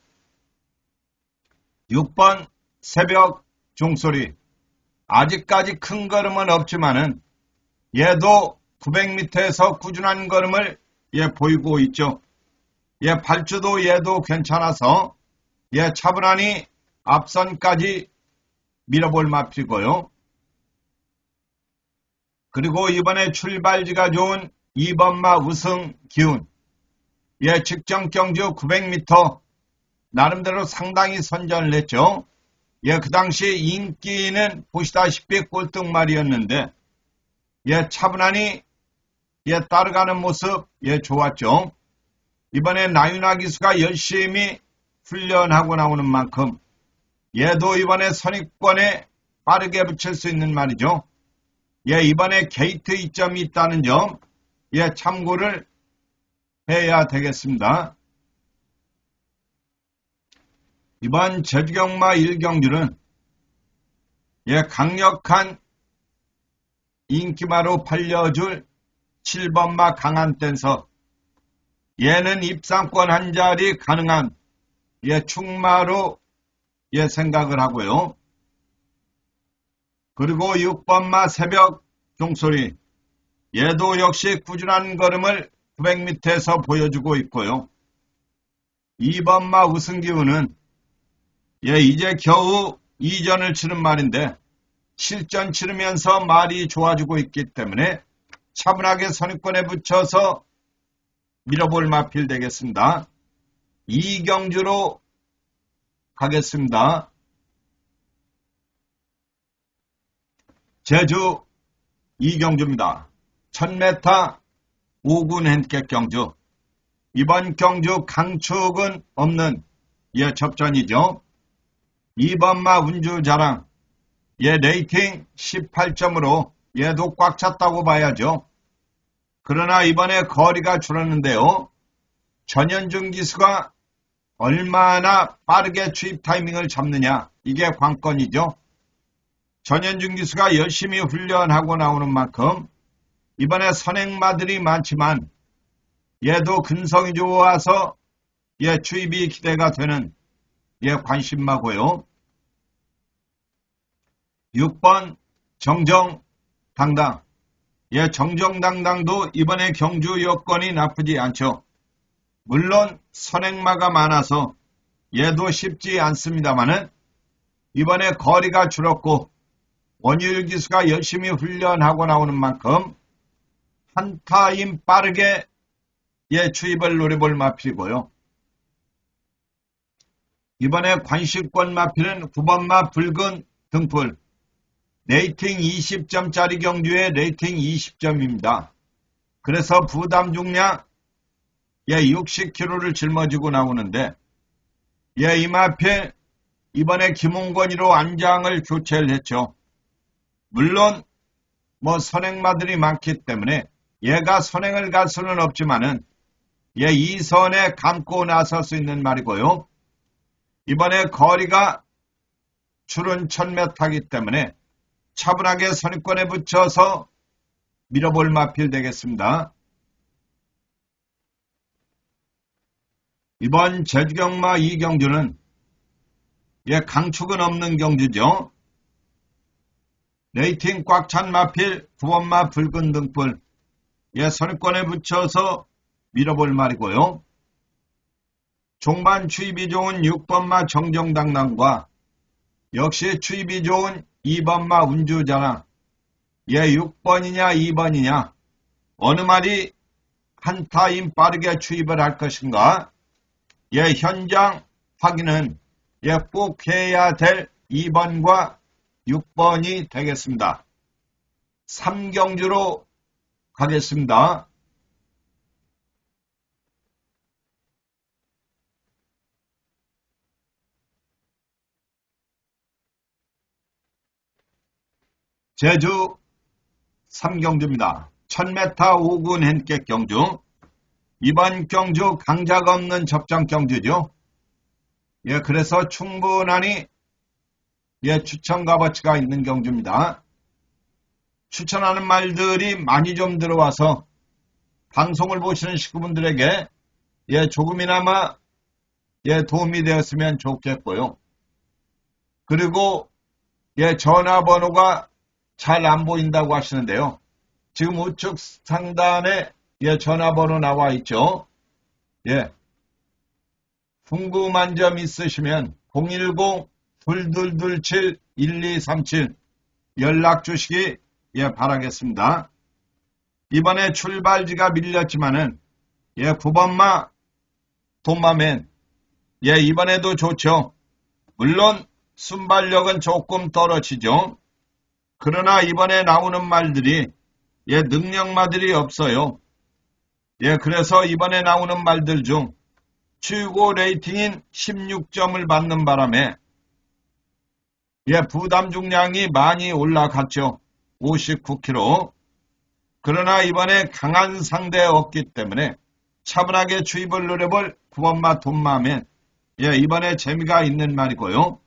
6번 새벽 종소리. 아직까지 큰 걸음은 없지만은 얘도 900m에서 꾸준한 걸음을 보이고 있죠. 발주도 얘도 괜찮아서 차분하니 앞선까지 밀어볼 마필이고요. 그리고 이번에 출발지가 좋은 2번마 우승 기운. 측정 경주 900m 나름대로 상당히 선전을 했죠. 그 당시 인기는 보시다시피 꼴등말이었는데 차분하니 따라가는 모습 좋았죠. 이번에 나윤아 기수가 열심히 훈련하고 나오는 만큼 얘도 이번에 선입권에 빠르게 붙일 수 있는 말이죠. 이번에 게이트 이점이 있다는 점 참고를 해야 되겠습니다. 이번 제주경마 1경주는 강력한 인기마로 팔려줄 7번마 강한 댄서. 얘는 입상권 한 자리 가능한 충마로 생각을 하고요. 그리고 6번마 새벽 종소리. 얘도 역시 꾸준한 걸음을 900m에서 보여주고 있고요. 2번마 우승기운은 이제 겨우 2전을 치른 말인데 실전 치르면서 말이 좋아지고 있기 때문에 차분하게 선입권에 붙여서 밀어볼 마필 되겠습니다. 2경주로 가겠습니다. 제주 2경주입니다. 1000m 5군 핸디캡 경주. 이번 경주 강축은 없는 접전이죠. 2번마 운주자랑. 레이팅 18점으로 얘도 꽉 찼다고 봐야죠. 그러나 이번에 거리가 줄었는데요. 전현중 기수가 얼마나 빠르게 추입 타이밍을 잡느냐. 이게 관건이죠. 전현중 기수가 열심히 훈련하고 나오는 만큼 이번에 선행마들이 많지만 얘도 근성이 좋아서 추입이 기대가 되는 관심마고요. 6번 정정당당. 정정당당도 이번에 경주 여건이 나쁘지 않죠. 물론 선행마가 많아서 얘도 쉽지 않습니다만은 이번에 거리가 줄었고 원율 기수가 열심히 훈련하고 나오는 만큼 한 타임 빠르게 추입을 노려볼 마필이고요. 이번에 관심권 마필은 9번마 붉은 등불. 레이팅 20점짜리 경주에 레이팅 20점입니다. 그래서 부담 중량 60kg를 짊어지고 나오는데 이 마필 이번에 김홍건이로 안장을 교체를 했죠. 물론 선행마들이 많기 때문에 얘가 선행을 갈 수는 없지만은 이 선에 감고 나설 수 있는 말이고요. 이번에 거리가 줄은 1000m이기 때문에 차분하게 선입권에 붙여서 밀어볼 마필 되겠습니다. 이번 제주경마 2경주는 강축은 없는 경주죠. 레이팅 꽉 찬 마필 9번마 붉은 등불. 선입권에 붙여서 밀어볼 말이고요. 종반 추입이 좋은 6번마 정정당당과 역시 추입이 좋은 2번마 운주자랑. 6번이냐 2번이냐 어느 말이 한 타임 빠르게 추입을 할 것인가. 현장 확인은 꼭 해야 될 2번과 6번이 되겠습니다. 3경주로 가겠습니다. 제주 3경주입니다. 1000m 5군 핸디캡 경주. 이번 경주 강자가 없는 접전 경주죠. 예, 그래서 충분하니 예, 추천 값어치가 있는 경주입니다. 추천하는 말들이 많이 좀 들어와서 방송을 보시는 식구분들에게 예, 조금이나마 예, 도움이 되었으면 좋겠고요. 그리고 예, 전화번호가 잘 안 보인다고 하시는데요. 지금 우측 상단에 예, 전화번호 나와 있죠. 예. 궁금한 점 있으시면 010-2227-1237 연락 주시기 예, 바라겠습니다. 이번에 출발지가 밀렸지만은 예, 9번마 돈마맨 예, 이번에도 좋죠. 물론 순발력은 조금 떨어지죠. 그러나 이번에 나오는 말들이 예, 능력마들이 없어요. 예, 그래서 이번에 나오는 말들 중 최고 레이팅인 16점을 받는 바람에 예, 부담 중량이 많이 올라갔죠. 59kg. 그러나 이번에 강한 상대 없기 때문에 차분하게 추입을 노려볼 9번마 돈마맨 예, 이번에 재미가 있는 말이고요.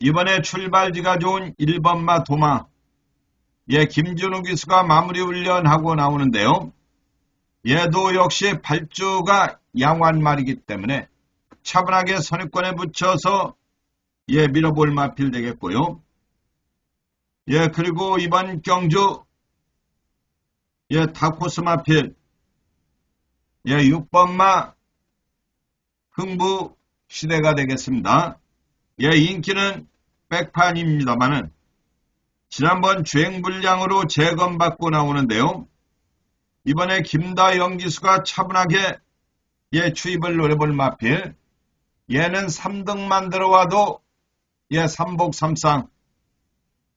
이번에 출발지가 좋은 1번마 도마 예, 김준우 기수가 마무리 훈련하고 나오는데요. 얘도 역시 발주가 양호한 말이기 때문에 차분하게 선입권에 붙여서 예, 밀어볼 마필 되겠고요. 예, 그리고 이번 경주 예, 다코스 마필 예, 6번마 흥부 시대가 되겠습니다. 예, 인기는 백판입니다만은 지난번 주행불량으로 재검받고 나오는데요. 이번에 김다영 기수가 차분하게 예, 추입을 노려볼 마필. 얘는 3등만 들어와도 예, 3복3상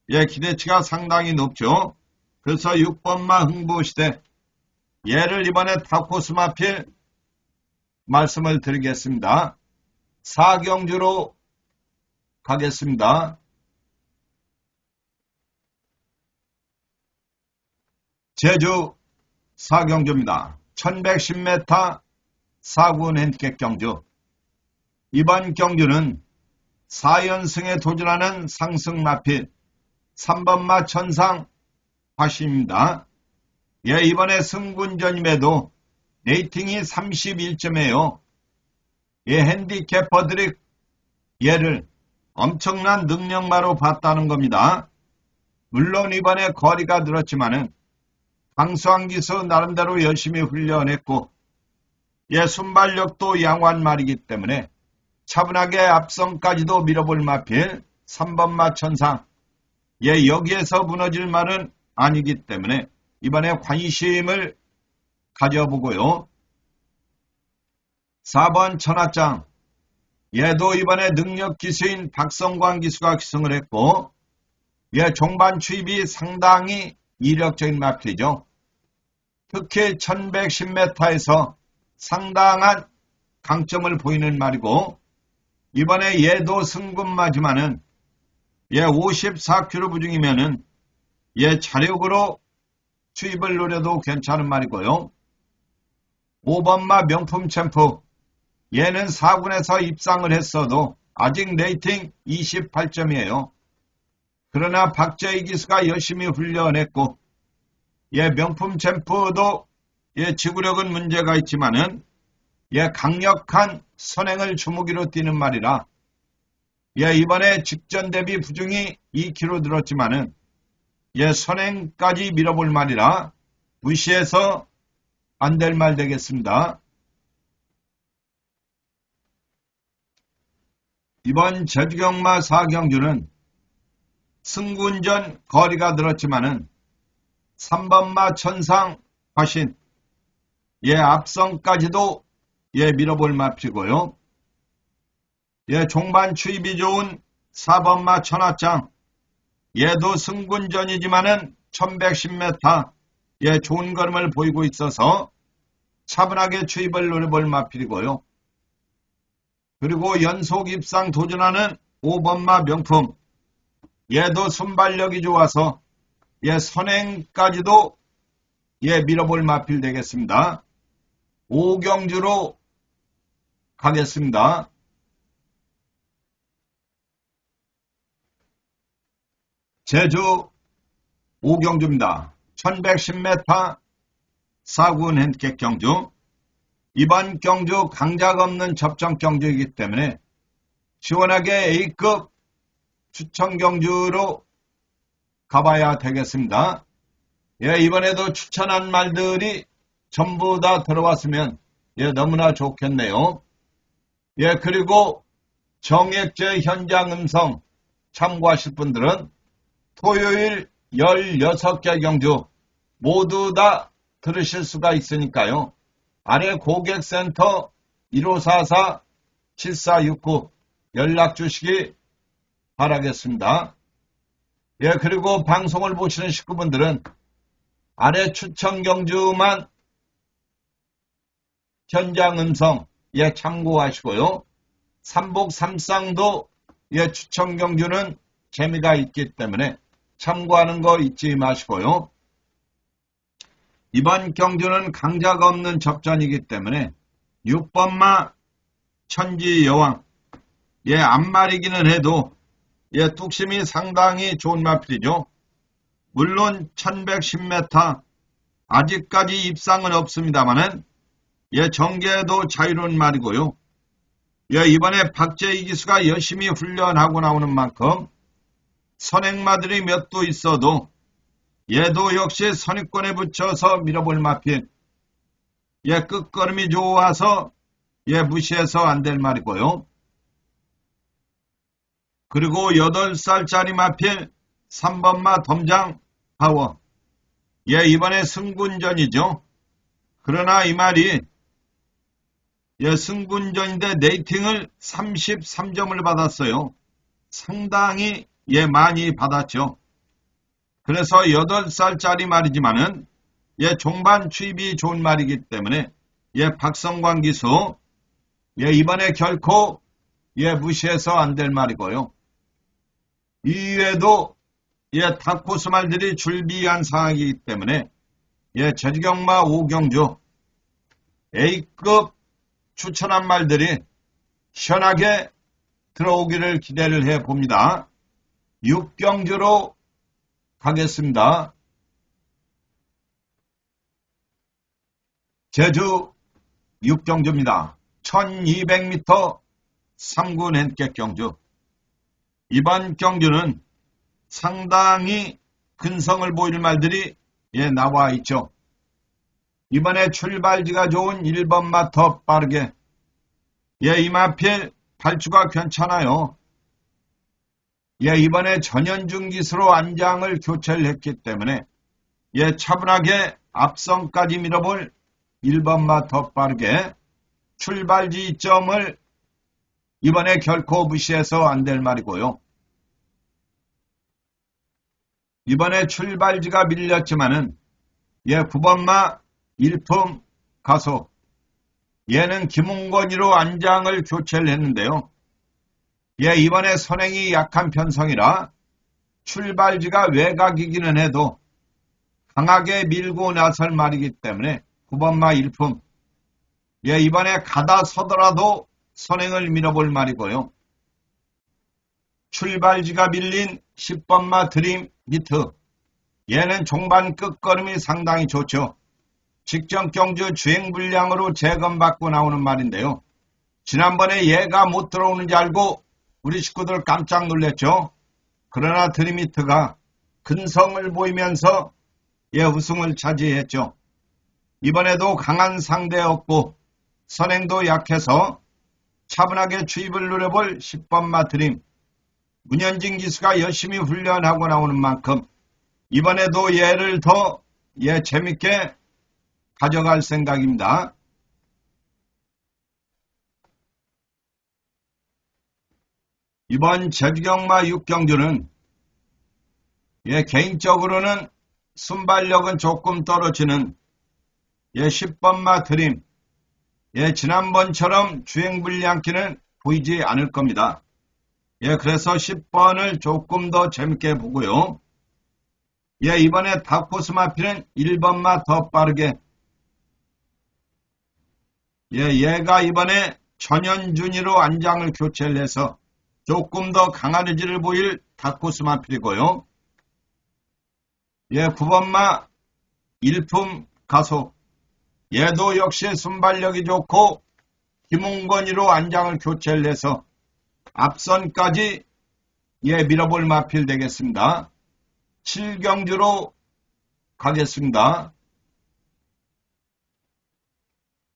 예, 기대치가 상당히 높죠. 그래서 6번마 흥부시대 얘를 이번에 다코스 마필 말씀을 드리겠습니다. 4경주로 가겠습니다. 제주 4경주입니다. 1110m 4군 핸디캡 경주. 이번 경주는 4연승에 도전하는 상승 마필 3번마 천상 화신입니다. 예, 이번에 승군전임에도 레이팅이 31점이에요. 예, 핸디캐퍼들이 얘를 엄청난 능력마로 봤다는 겁니다. 물론 이번에 거리가 늘었지만은 강수한 기수 나름대로 열심히 훈련했고 예, 순발력도 양호한 말이기 때문에 차분하게 앞선까지도 밀어볼 마필 3번마 천상 예, 여기에서 무너질 말은 아니기 때문에 이번에 관심을 가져보고요. 4번 천하장 얘도 이번에 능력 기수인 박성광 기수가 기승을 했고 예, 종반 추입이 상당히 이력적인 마필이죠. 특히 1110m에서 상당한 강점을 보이는 말이고 이번에 얘도 승군마지만은 예, 54kg 부중이면은 예, 자력으로 추입을 노려도 괜찮은 말이고요. 5번마 명품 챔프 얘는 4군에서 입상을 했어도 아직 레이팅 28점이에요. 그러나 박재희 기수가 열심히 훈련했고 예, 명품 챔프도 예, 지구력은 문제가 있지만은 예, 강력한 선행을 주무기로 뛰는 말이라 예, 이번에 직전 대비 부중이 2kg 늘었지만은 예, 선행까지 밀어볼 말이라 무시해서 안 될 말 되겠습니다. 이번 제주경마 4경주는 승군전 거리가 늘었지만은 3번마 천상 화신 예, 앞선까지도 예, 밀어볼 마피고요. 예, 종반 추입이 좋은 4번마 천하장 얘도 승군전이지만은 1110m 예, 좋은 걸음을 보이고 있어서 차분하게 추입을 노려볼 마필이고요. 그리고 연속 입상 도전하는 5번마 명품 얘도 순발력이 좋아서 예, 선행까지도 예, 밀어볼 마필 되겠습니다. 5경주로 가겠습니다. 제주 5경주입니다. 1110m 4군 핸디캡 경주. 이번 경주 강자가 없는 접전 경주이기 때문에 시원하게 A급 추천 경주로 가봐야 되겠습니다. 예, 이번에도 추천한 말들이 전부 다 들어왔으면 예, 너무나 좋겠네요. 예, 그리고 정액제 현장 음성 참고하실 분들은 토요일 16개 경주 모두 다 들으실 수가 있으니까요. 아래 고객센터 1544-7469 연락 주시기 바라겠습니다. 예, 그리고 방송을 보시는 식구분들은 아래 추천 경주만 현장 음성 예, 참고하시고요. 삼복 삼상도 예, 추천 경주는 재미가 있기 때문에 참고하는 거 잊지 마시고요. 이번 경주는 강자가 없는 접전이기 때문에 6번마 천지여왕 예, 앞말이기는 해도 예, 뚝심이 상당히 좋은 마필이죠. 물론 1110m 아직까지 입상은 없습니다만은 예, 정계도 자유로운 말이고요. 예, 이번에 박재희 기수가 열심히 훈련하고 나오는 만큼 선행마들이 몇 도 있어도 얘도 역시 선입권에 붙여서 밀어볼 마필. 예, 끝걸음이 좋아서 예, 무시해서 안 될 말이고요. 그리고 8살짜리 마필 3번마 덤장 파워. 예, 이번에 승군전이죠. 그러나 이 말이 예, 승군전인데 레이팅을 33점을 받았어요. 상당히 예, 많이 받았죠. 그래서 8살짜리 말이지만은 예, 종반 추입이 좋은 말이기 때문에 예, 박성광 기수 예, 이번에 결코 예, 무시해서 안 될 말이고요. 이외에도 예, 다코스 말들이 줄비한 상황이기 때문에 예, 제주경마 5경주 A급 추천한 말들이 시원하게 들어오기를 기대를 해봅니다. 6경주로 가겠습니다. 제주 6경주입니다. 1200m 3군 핸디캡 경주. 이번 경주는 상당히 근성을 보일 말들이 예, 나와 있죠. 이번에 출발지가 좋은 1번마 더 빠르게 예, 이 마필 발주가 괜찮아요. 예, 이번에 전현중 기수로 안장을 교체를 했기 때문에 예, 차분하게 앞선까지 밀어볼 1번마 더 빠르게 출발지 이점을 이번에 결코 무시해서 안 될 말이고요. 이번에 출발지가 밀렸지만은 예, 9번마 일품 가소 얘는 김웅건이로 안장을 교체를 했는데요. 예, 이번에 선행이 약한 편성이라 출발지가 외곽이기는 해도 강하게 밀고 나설 말이기 때문에 9번마 일품 예, 이번에 가다 서더라도 선행을 밀어볼 말이고요. 출발지가 밀린 10번마 드림 미트 얘는 종반 끝걸음이 상당히 좋죠. 직전 경주 주행 불량으로 재검받고 나오는 말인데요. 지난번에 얘가 못 들어오는 줄 알고 우리 식구들 깜짝 놀랐죠. 그러나 드림미트가 근성을 보이면서 예, 우승을 차지했죠. 이번에도 강한 상대였고 선행도 약해서 차분하게 추입을 누려볼 10번마 드림. 문현진 기수가 열심히 훈련하고 나오는 만큼 이번에도 얘를 더 예, 재밌게 가져갈 생각입니다. 이번 제주경마 6경주는 예, 개인적으로는 순발력은 조금 떨어지는 예, 10번마 드림 예, 지난번처럼 주행불량기는 보이지 않을 겁니다. 예, 그래서 10번을 조금 더 재밌게 보고요. 예, 이번에 다코스 마필은 1번마 더 빠르게. 예, 얘가 이번에 전현준이로 안장을 교체를 해서 조금 더 강한 의지를 보일 다코스 마필이고요. 예, 9번마 일품 가속. 얘도 역시 순발력이 좋고 김홍건이로 안장을 교체를 해서 앞선까지 예, 밀어볼 마필 되겠습니다. 7경주로 가겠습니다.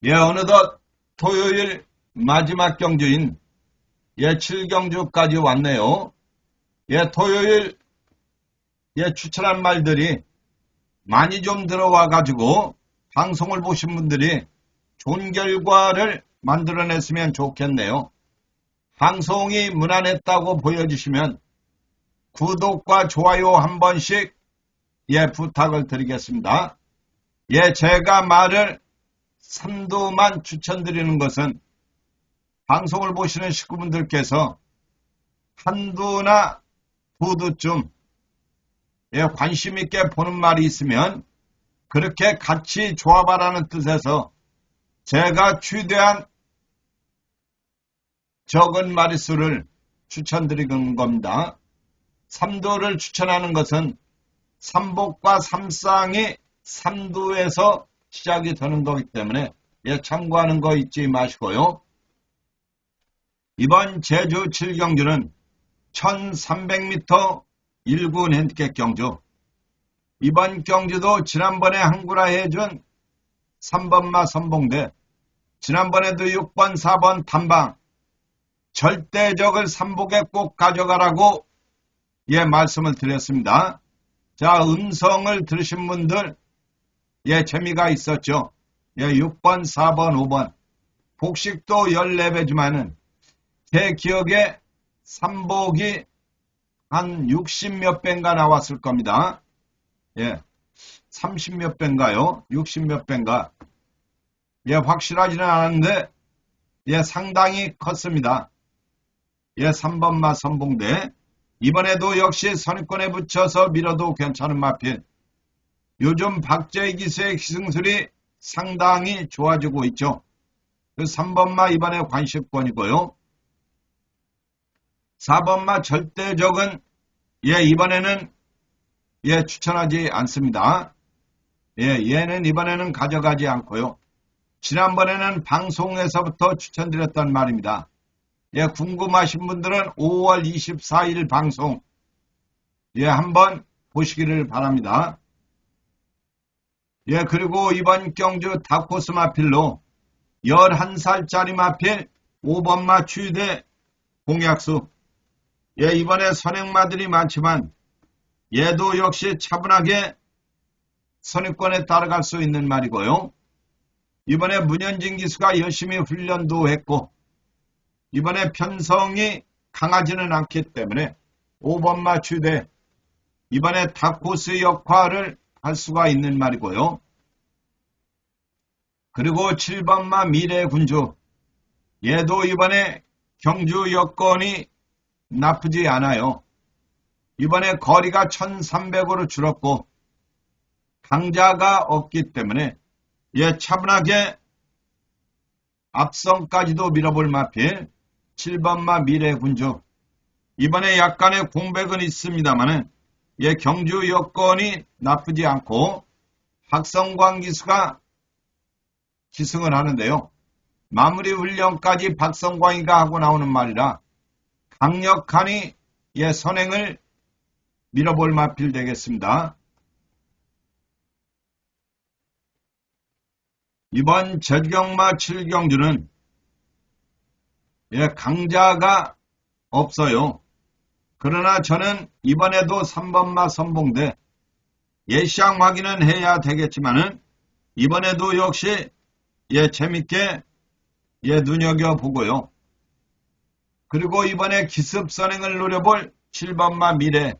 예, 어느덧 토요일 마지막 경주인 예, 7경주까지 왔네요. 예, 토요일 예, 추천한 말들이 많이 좀 들어와 가지고 방송을 보신 분들이 좋은 결과를 만들어냈으면 좋겠네요. 방송이 무난했다고 보여주시면 구독과 좋아요 한 번씩 예, 부탁을 드리겠습니다. 예, 제가 말을 삼두만 추천드리는 것은 방송을 보시는 식구분들께서 한두나 두두쯤 예, 관심 있게 보는 말이 있으면 그렇게 같이 조합하라는 뜻에서 제가 최대한 적은 마리수를 추천드리는 겁니다. 삼두를 추천하는 것은 삼복과 삼쌍이 삼두에서 시작이 되는 거기 때문에 예, 참고하는 거 잊지 마시고요. 이번 제주 7경주는 1300m 1군 핸디캡 경주. 이번 경주도 지난번에 항구라 해준 3번마 선봉대, 지난번에도 6번, 4번 단방, 절대적을 삼복에 꼭 가져가라고 예, 말씀을 드렸습니다. 자, 음성을 들으신 분들 예, 재미가 있었죠. 예, 6번, 4번, 5번. 복식도 14배지만은 제 기억에 삼복이 한 60몇 배인가 나왔을 겁니다. 예, 30몇 배인가요? 60몇 배인가? 예, 확실하지는 않은데 예, 상당히 컸습니다. 예, 3번마 선봉대. 이번에도 역시 선입권에 붙여서 밀어도 괜찮은 마필. 요즘 박재희 기수의 기승술이 상당히 좋아지고 있죠. 그 3번마 이번에 관심권이고요. 4번마 절대적은 예, 이번에는 예, 추천하지 않습니다. 예, 얘는 이번에는 가져가지 않고요. 지난번에는 방송에서부터 추천드렸단 말입니다. 예, 궁금하신 분들은 5월 24일 방송 예, 한번 보시기를 바랍니다. 예, 그리고 이번 경주 다코스 마필로 11살짜리 마필 5번마 추대 공약수. 예, 이번에 선행마들이 많지만 얘도 역시 차분하게 선입권에 따라갈 수 있는 말이고요. 이번에 문현진 기수가 열심히 훈련도 했고 이번에 편성이 강하지는 않기 때문에 5번마 추대 이번에 다코스 역할을 할 수가 있는 말이고요. 그리고 7번마 미래군주. 얘도 이번에 경주 여건이 나쁘지 않아요. 이번에 거리가 1300으로 줄었고 강자가 없기 때문에 예, 차분하게 앞선까지도 밀어볼 마필 7번마 미래군주. 이번에 약간의 공백은 있습니다만은 예, 경주 여건이 나쁘지 않고 박성광 기수가 기승을 하는데요. 마무리 훈련까지 박성광이가 하고 나오는 말이라 강력하니 예, 선행을 밀어볼 마필 되겠습니다. 이번 제주경마 7경주는 예, 강자가 없어요. 그러나 저는 이번에도 3번마 선봉대 예시장 확인은 해야 되겠지만은 이번에도 역시 예, 재밌게 예, 눈여겨보고요. 그리고 이번에 기습 선행을 노려볼 7번마 미래.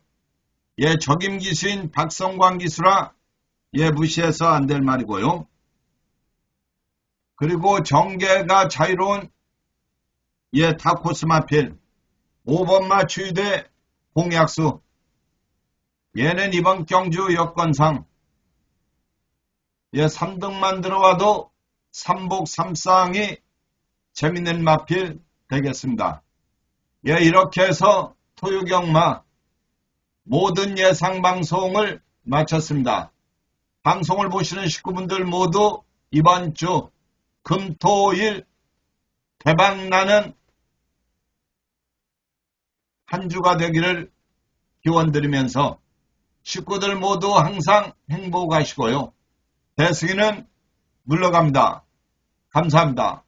예, 적임 기수인 박성광 기수라 예, 무시해서 안 될 말이고요. 그리고 정계가 자유로운 예, 다코스 마필 5번마 추대 공약수. 얘는 이번 경주 여건상 3등만 들어와도 3복 3쌍이 재밌는 마필 되겠습니다. 이렇게 해서 토요경마 모든 예상 방송을 마쳤습니다. 방송을 보시는 식구분들 모두 이번 주 금토일 대박나는 한 주가 되기를 기원드리면서 식구들 모두 항상 행복하시고요. 대승이는 물러갑니다. 감사합니다.